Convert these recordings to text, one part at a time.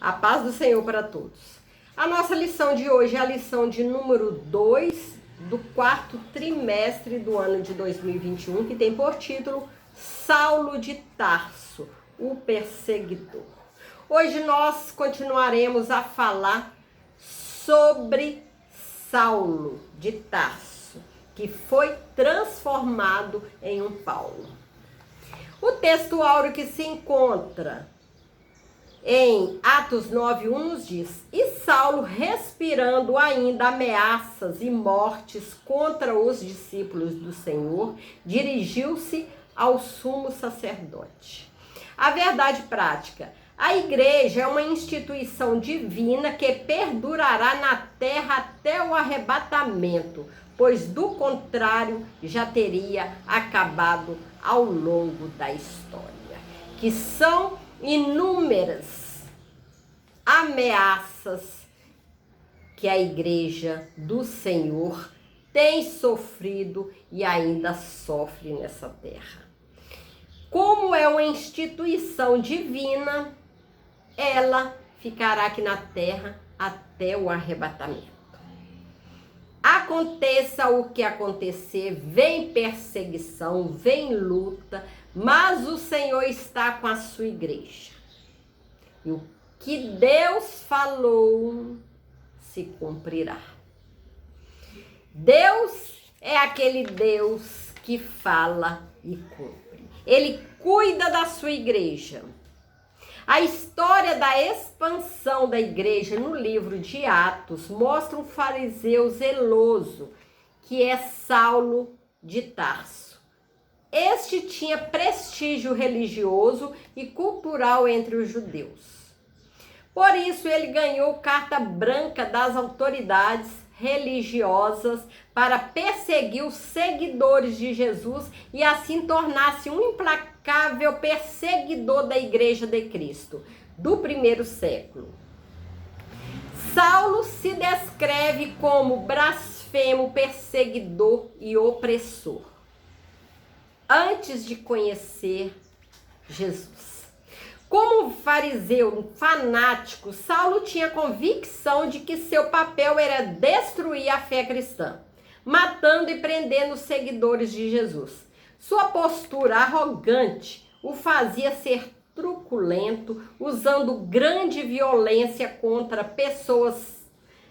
A paz do Senhor para todos. A nossa lição de hoje é a lição de número 2 do quarto trimestre do ano de 2021, que tem por título Saulo de Tarso, o perseguidor. Hoje nós continuaremos a falar sobre Saulo de Tarso, que foi transformado em um Paulo. O texto áureo que se encontra em Atos 9:1 nos diz: E Saulo, respirando ainda ameaças e mortes contra os discípulos do Senhor, dirigiu-se ao sumo sacerdote. A verdade prática: a igreja é uma instituição divina que perdurará na terra até o arrebatamento, pois do contrário já teria acabado ao longo da história. Que são inúmeras ameaças que a igreja do Senhor tem sofrido e ainda sofre nessa terra. Como é uma instituição divina, ela ficará aqui na terra até o arrebatamento. Aconteça o que acontecer, vem perseguição, vem luta, mas o Senhor está com a sua igreja. E o que Deus falou se cumprirá. Deus é aquele Deus que fala e cumpre. Ele cuida da sua igreja. A história da expansão da igreja no livro de Atos mostra um fariseu zeloso, que é Saulo de Tarso. Este tinha prestígio religioso e cultural entre os judeus. Por isso ele ganhou carta branca das autoridades religiosas para perseguir os seguidores de Jesus e assim tornar-se um implacável perseguidor da igreja de Cristo do primeiro século. Saulo se descreve como blasfemo, perseguidor e opressor antes de conhecer Jesus. Como fariseu fanático, Saulo tinha convicção de que seu papel era destruir a fé cristã, matando e prendendo os seguidores de Jesus. Sua postura arrogante o fazia ser truculento, usando grande violência contra pessoas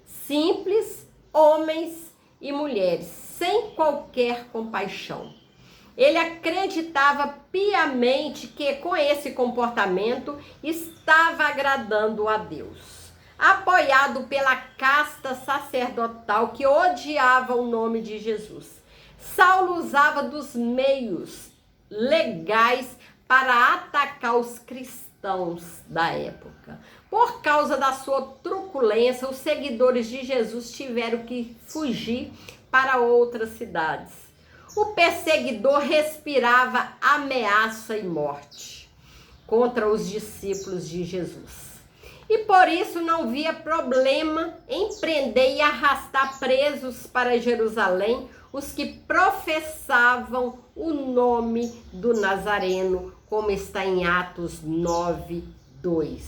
simples, homens e mulheres, sem qualquer compaixão. Ele acreditava piamente que com esse comportamento estava agradando a Deus. Apoiado pela casta sacerdotal que odiava o nome de Jesus, Saulo usava dos meios legais para atacar os cristãos da época. Por causa da sua truculência, os seguidores de Jesus tiveram que fugir para outras cidades. O perseguidor respirava ameaça e morte contra os discípulos de Jesus. E por isso não via problema em prender e arrastar presos para Jerusalém os que professavam o nome do Nazareno, como está em Atos 9:2.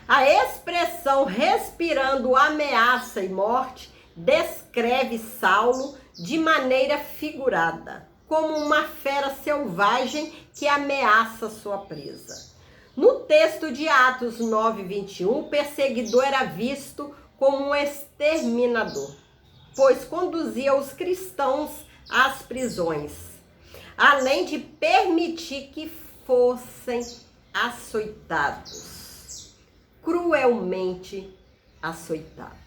A expressão respirando ameaça e morte descreve Saulo de maneira figurada, como uma fera selvagem que ameaça sua presa. No texto de Atos 9:21, o perseguidor era visto como um exterminador, pois conduzia os cristãos às prisões, além de permitir que fossem açoitados, cruelmente açoitados.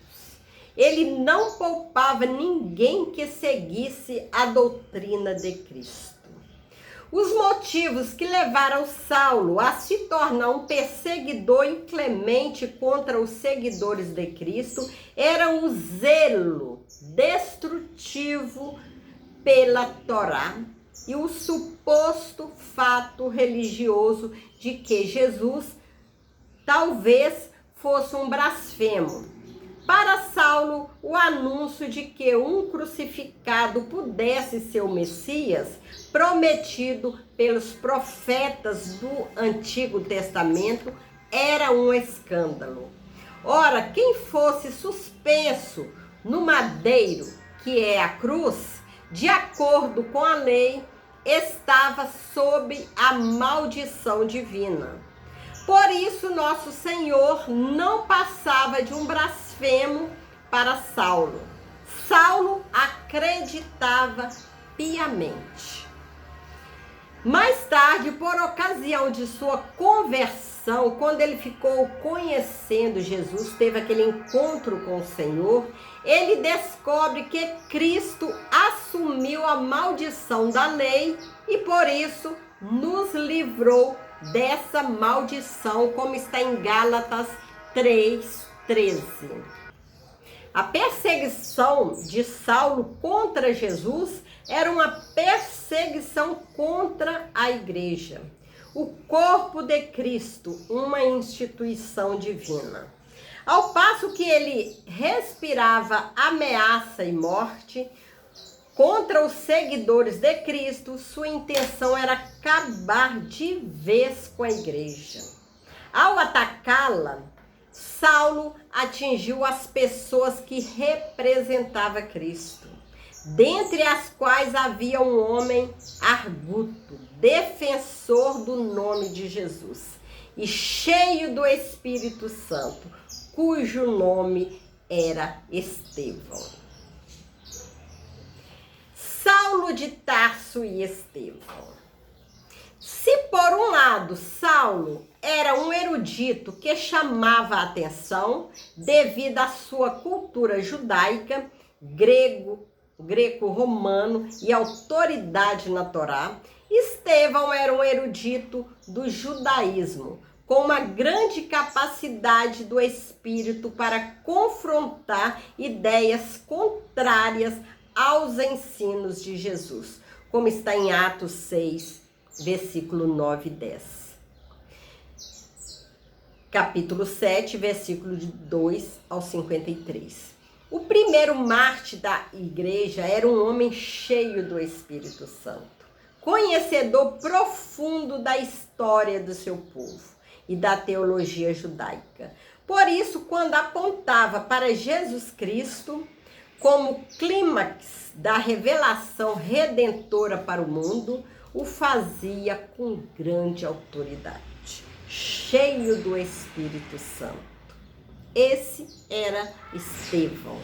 Ele não poupava ninguém que seguisse a doutrina de Cristo. Os motivos que levaram Saulo a se tornar um perseguidor inclemente contra os seguidores de Cristo eram o zelo destrutivo pela Torá e o suposto fato religioso de que Jesus talvez fosse um blasfemo. Para Saulo, o anúncio de que um crucificado pudesse ser o Messias, prometido pelos profetas do Antigo Testamento, era um escândalo. Ora, quem fosse suspenso no madeiro, que é a cruz, de acordo com a lei, estava sob a maldição divina. Por isso, nosso Senhor não passava de um blasfemo para Saulo. Saulo acreditava piamente. Mais tarde, por ocasião de sua conversão, quando ele ficou conhecendo Jesus, teve aquele encontro com o Senhor, ele descobre que Cristo assumiu a maldição da lei e por isso nos livrou dessa maldição, como está em Gálatas 3:13. A perseguição de Saulo contra Jesus era uma perseguição contra a igreja, o corpo de Cristo, uma instituição divina. Ao passo que ele respirava ameaça e morte contra os seguidores de Cristo, sua intenção era acabar de vez com a igreja. Ao atacá-la, Saulo atingiu as pessoas que representavam Cristo, dentre as quais havia um homem arguto, defensor do nome de Jesus e cheio do Espírito Santo, cujo nome era Estevão. Saulo de Tarso e Estevão. Se por um lado Saulo era um erudito que chamava a atenção devido à sua cultura judaica, greco-romano e autoridade na Torá, Estevão era um erudito do judaísmo, com uma grande capacidade do espírito para confrontar ideias contrárias aos ensinos de Jesus, como está em Atos 6, versículo 9 e 10. Capítulo 7, versículo de 2 ao 53. O primeiro mártir da igreja era um homem cheio do Espírito Santo, conhecedor profundo da história do seu povo e da teologia judaica. Por isso, quando apontava para Jesus Cristo como clímax da revelação redentora para o mundo, o fazia com grande autoridade, cheio do Espírito Santo. Esse era Estevão.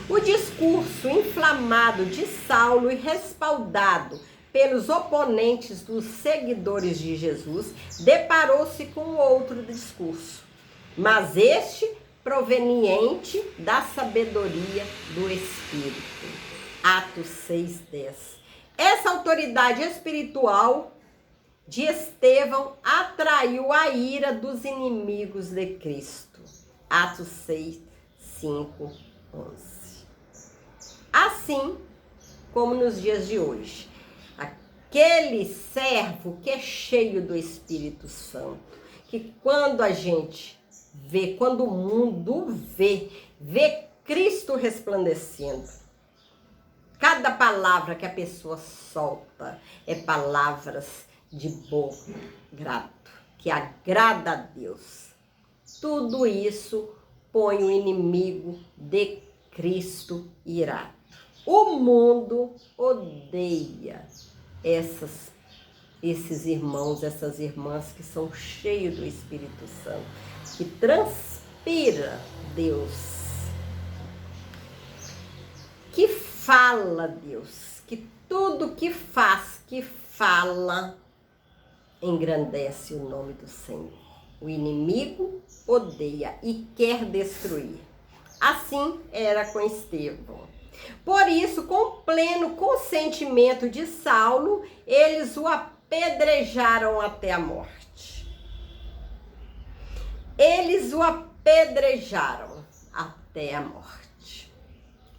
O discurso inflamado de Saulo e respaldado pelos oponentes dos seguidores de Jesus deparou-se com outro discurso, mas este proveniente da sabedoria do Espírito. Atos 6:10. Essa autoridade espiritual de Estevão atraiu a ira dos inimigos de Cristo. Atos 6:5-11. Assim como nos dias de hoje, aquele servo que é cheio do Espírito Santo, que quando a gente vê, quando o mundo vê Cristo resplandecendo, cada palavra que a pessoa solta é palavras de bom grado, que agrada a Deus. Tudo isso põe o inimigo de Cristo irado. O mundo odeia esses irmãos, essas irmãs que são cheios do Espírito Santo, que transpira Deus, que fala Deus, que tudo que faz, que fala, engrandece o nome do Senhor. O inimigo odeia e quer destruir. Assim era com Estevão. Por isso, com pleno consentimento de Saulo, eles o apedrejaram até a morte. Eles o apedrejaram até a morte,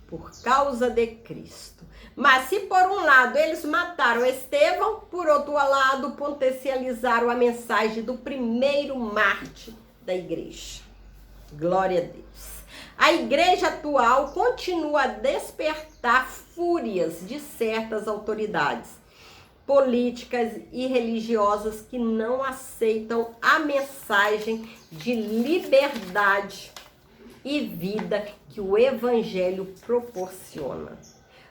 por causa de Cristo. Mas se por um lado eles mataram Estevão, por outro lado potencializaram a mensagem do primeiro mártir da igreja. Glória a Deus. A igreja atual continua a despertar fúrias de certas autoridades políticas e religiosas que não aceitam a mensagem de liberdade e vida que o Evangelho proporciona.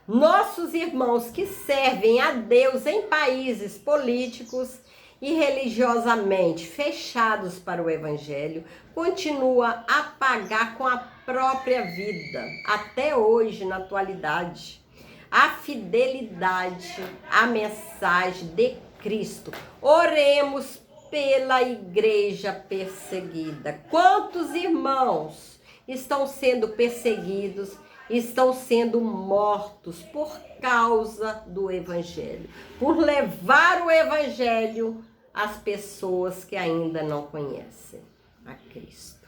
Nossos irmãos que servem a Deus em países políticos e religiosamente fechados para o Evangelho continuam a pagar com a própria vida, até hoje, na atualidade, a fidelidade à mensagem de Cristo. Oremos pela igreja perseguida. Quantos irmãos estão sendo perseguidos, estão sendo mortos por causa do Evangelho, por levar o Evangelho às pessoas que ainda não conhecem a Cristo.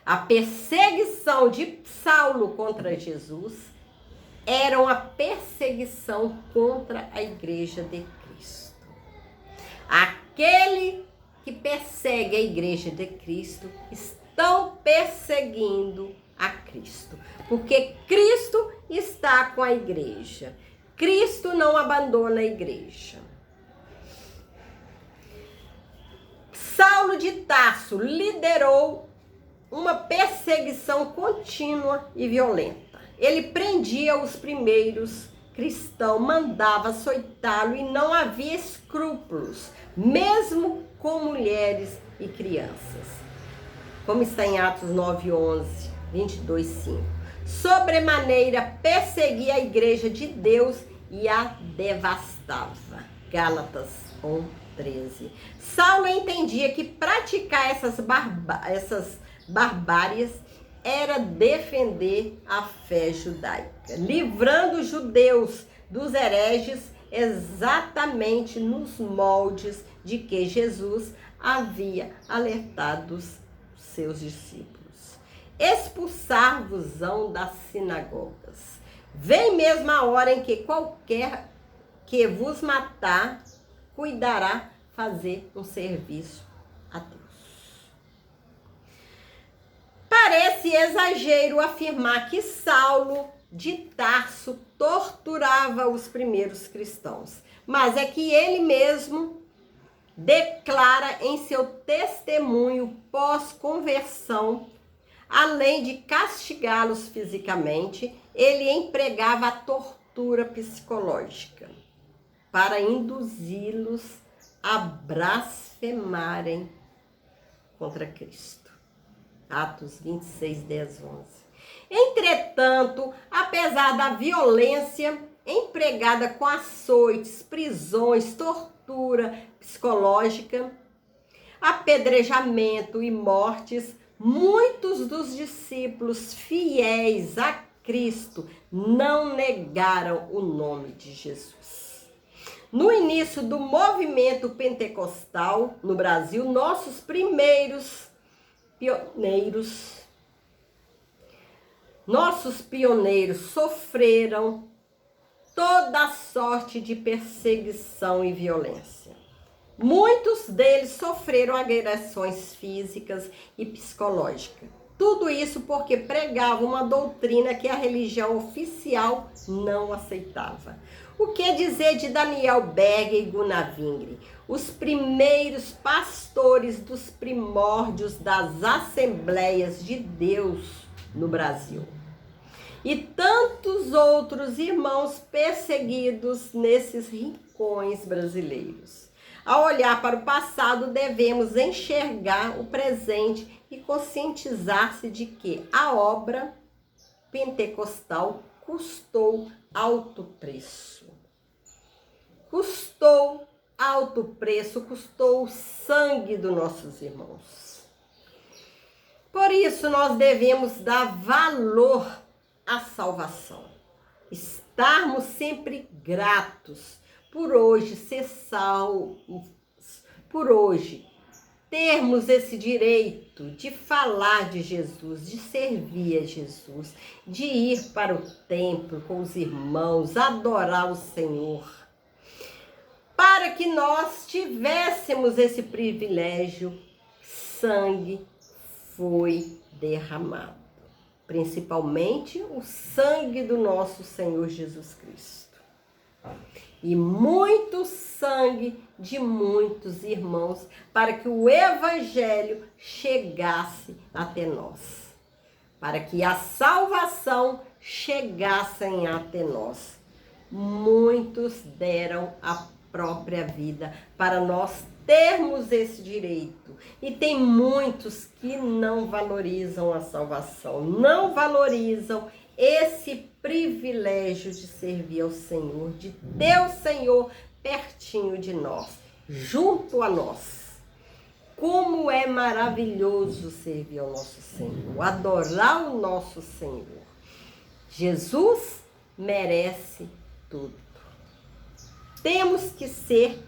A perseguição de Saulo contra Jesus era uma perseguição contra a igreja de Cristo. Aquele que persegue a igreja de Cristo estão perseguindo a Cristo, porque Cristo está com a igreja. Cristo não abandona a igreja. Saulo de Tarso liderou uma perseguição contínua e violenta. Ele prendia os primeiros cristãos, mandava açoitá-lo e não havia escrúpulos, mesmo com mulheres e crianças. Como está em Atos 9:11, 22:5. Sobremaneira perseguia a igreja de Deus e a devastava. Gálatas 1:13. Saulo entendia que praticar essas barbáries era defender a fé judaica, livrando os judeus dos hereges exatamente nos moldes de que Jesus havia alertado os seus discípulos. Expulsar-vos-ão das sinagogas. Vem mesmo a hora em que qualquer que vos matar, cuidará fazer um serviço a Deus. Parece exagero afirmar que Saulo de Tarso torturava os primeiros cristãos, mas é que ele mesmo declara em seu testemunho pós-conversão, além de castigá-los fisicamente, ele empregava a tortura psicológica para induzi-los a blasfemarem contra Cristo. Atos 26, 10, 11. Entretanto, apesar da violência empregada com açoites, prisões, tortura psicológica, apedrejamento e mortes, muitos dos discípulos fiéis a Cristo não negaram o nome de Jesus. No início do movimento pentecostal no Brasil, nossos primeiros pioneiros sofreram toda sorte de perseguição e violência. Muitos deles sofreram agressões físicas e psicológicas. Tudo isso porque pregavam uma doutrina que a religião oficial não aceitava. O que dizer de Daniel Berger e Gunnar Wingre, os primeiros pastores dos primórdios das Assembleias de Deus no Brasil? E tantos outros irmãos perseguidos nesses rincões brasileiros. Ao olhar para o passado, devemos enxergar o presente e conscientizar-se de que a obra pentecostal custou alto preço. Custou alto preço, custou o sangue dos nossos irmãos. Por isso, nós devemos dar valor à salvação. Estarmos sempre gratos por hoje ser salvos, por hoje termos esse direito de falar de Jesus, de servir a Jesus, de ir para o templo com os irmãos, adorar o Senhor. Para que nós tivéssemos esse privilégio, sangue foi derramado. Principalmente o sangue do nosso Senhor Jesus Cristo. e muito sangue de muitos irmãos, para que o evangelho chegasse até nós, para que a salvação chegasse até nós. Muitos deram a própria vida para nós termos esse direito. E tem muitos que não valorizam a salvação, não valorizam esse privilégio de servir ao Senhor, de ter o Senhor pertinho de nós, junto a nós. Como é maravilhoso servir ao nosso Senhor, adorar o nosso Senhor. Jesus merece tudo. Temos que ser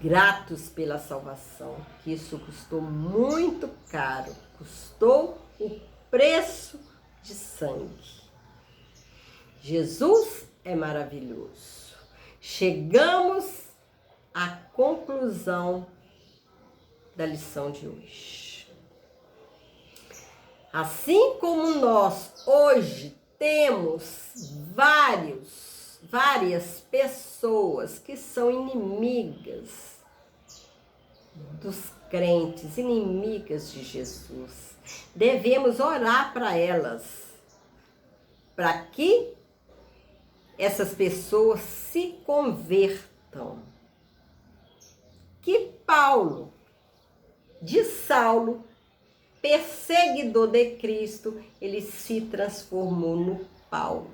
gratos pela salvação, que isso custou muito caro, custou o preço de sangue. Jesus é maravilhoso. Chegamos à conclusão da lição de hoje. Assim como nós hoje temos várias pessoas que são inimigas dos crentes, inimigas de Jesus, devemos orar para elas, para que essas pessoas se convertam. Que Paulo, de Saulo, perseguidor de Cristo, ele se transformou no Paulo,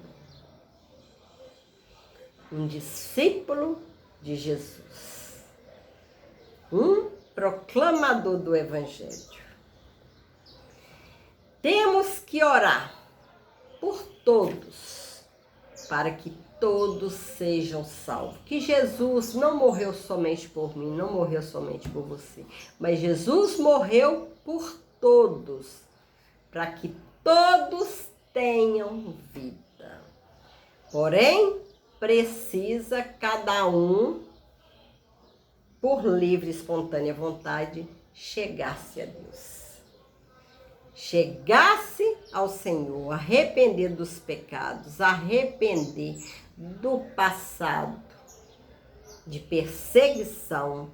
um discípulo de Jesus, um proclamador do Evangelho. Temos que orar por todos, para que todos sejam salvos. Que Jesus não morreu somente por mim, não morreu somente por você, mas Jesus morreu por todos, para que todos tenham vida. Porém, precisa cada um, por livre e espontânea vontade, chegar-se a Deus. Chegar-se ao Senhor, arrepender dos pecados, arrepender do passado, de perseguição,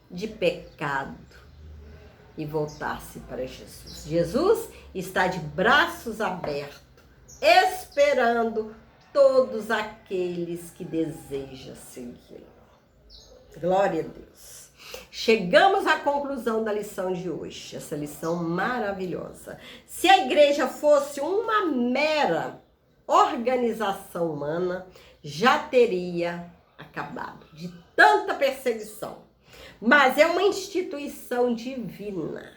de pecado, e voltar-se para Jesus. Jesus está de braços abertos, esperando todos aqueles que desejam segui-lo. Glória a Deus. Chegamos à conclusão da lição de hoje, essa lição maravilhosa. Se a igreja fosse uma mera organização humana, já teria acabado de tanta perseguição. Mas é uma instituição divina,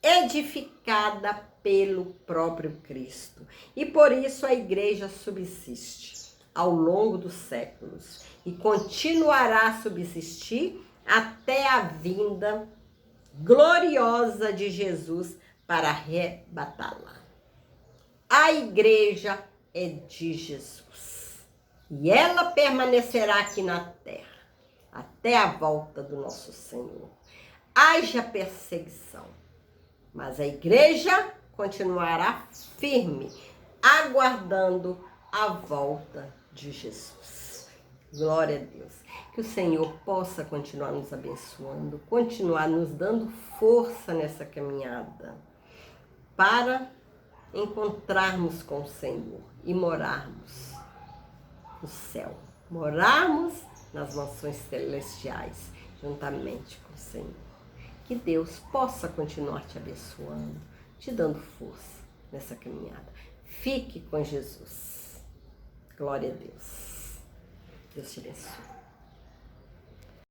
edificada pelo próprio Cristo. E por isso a igreja subsiste ao longo dos séculos e continuará a subsistir até a vinda gloriosa de Jesus para arrebatá-la. A igreja é de Jesus e ela permanecerá aqui na terra até a volta do nosso Senhor. Haja perseguição, mas a igreja continuará firme, aguardando a volta de Jesus. Glória a Deus. Que o Senhor possa continuar nos abençoando, continuar nos dando força nessa caminhada, para encontrarmos com o Senhor e morarmos no céu, morarmos nas mansões celestiais, juntamente com o Senhor. Que Deus possa continuar te abençoando, te dando força nessa caminhada. Fique com Jesus. Glória a Deus. Deus te abençoe.